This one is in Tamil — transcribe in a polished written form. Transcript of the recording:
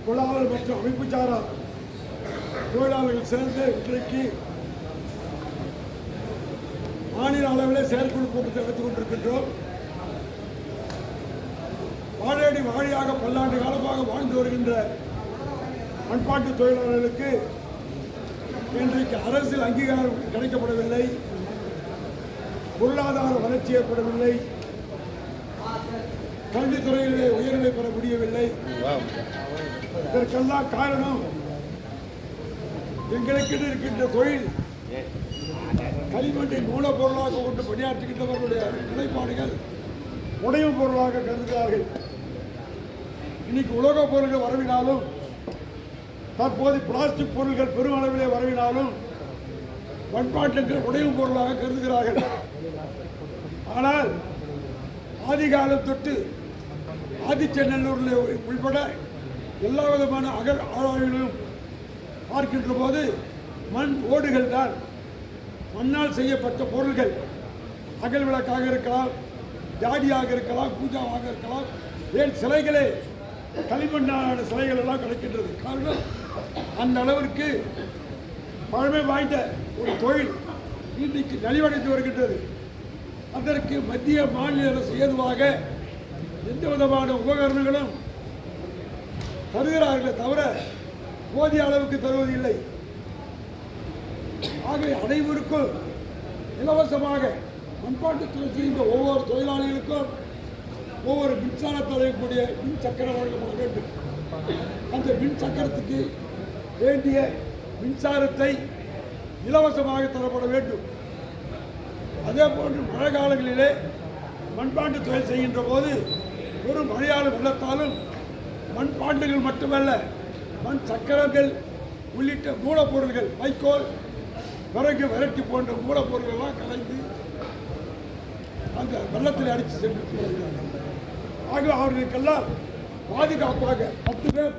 தொழிலாளர் மற்றும் அமைப்பு சாரா தொழிலாளர்கள் சேர்ந்து இன்றைக்கு மாநில அளவில் செயற்குழு கூட்டத்தை நடத்திக் கொண்டிருக்கின்றோம். வாழையடி வாழியாக பல்லாண்டு காலமாக வாழ்ந்து வருகின்ற பண்பாட்டு தொழிலாளர்களுக்கு இன்றைக்கு அரசியல் அங்கீகாரம் கிடைக்கப்படவில்லை, பொருளாதார வளர்ச்சி ஏற்படவில்லை, கல்வித்துறையிலே உயர்நிலை பெற முடியவில்லை. இதற்கெல்லாம் காரணம் எங்களுக்கு இருக்கின்ற தொழில் களிமண்ணை மூலப்பொருளாக கொண்டு பணியாற்றுகின்றவர்களுடைய நிலைப்பாடுகள் உடையும் பொருளாக கருதுகிறார்கள். இன்னைக்கு உலோகப் பொருட்கள் வரவினாலும், தற்போது பிளாஸ்டிக் பொருட்கள் பெருமளவிலே வரவினாலும் பண்பாட்டுக்கு உடையும் பொருளாக கருதுகிறார்கள். ஆனால் ஆதிகாலம் தொட்டு ஆதிச்சநல்லூரில் உள்பட எல்லா விதமான ஆராய்வுகளும் பார்க்கின்ற போது மண் ஓடுகள் தான், மண்ணால் செய்யப்பட்ட பொருள்கள், அகல் விளக்காக இருக்கலாம், ஜாடியாக இருக்கலாம், பூஜாவாக இருக்கலாம், ஏன் சிலைகளே களிமண்ணான சிலைகள் எல்லாம் கிடைக்கின்றது. காரணம் அந்த அளவிற்கு பழமை வாய்ந்த ஒரு தொழில் இன்றைக்கு நலிவடைந்து வருகின்றது. அதற்கு மத்திய மாநில அரசு ஏதுவாக எந்த விதமான உபகரணங்களும் தருகிறார்களே தவிர போதிய அளவுக்கு தருவதில்லை. ஆகவே அனைவருக்கும் இலவசமாக பண்பாட்டு தொழில் செய்கின்ற ஒவ்வொரு தொழிலாளிகளுக்கும் ஒவ்வொரு மின்சாரத்தை அடையக்கூடிய மின் சக்கரம் வழங்கப்பட வேண்டும். அந்த மின் சக்கரத்துக்கு வேண்டிய மின்சாரத்தை இலவசமாக தரப்பட வேண்டும். அதே போன்று மழை காலங்களிலே மண்பாண்டு தொழில் செய்கின்ற போது ஒரு மழையாலும் வெள்ளத்தாலும் மண்பாண்டுகள் மட்டுமல்ல, மண் சக்கரங்கள் உள்ளிட்ட மூலப்பொருள்கள், வைக்கோல், விறகு, விரட்டி போன்ற மூலப்பொருள்கள்லாம் கலைந்து அந்த வெள்ளத்தில் அடித்து சென்று வருகிறார்கள். ஆக அவர்களுக்கெல்லாம் பாதுகாப்பாக 10 பேர்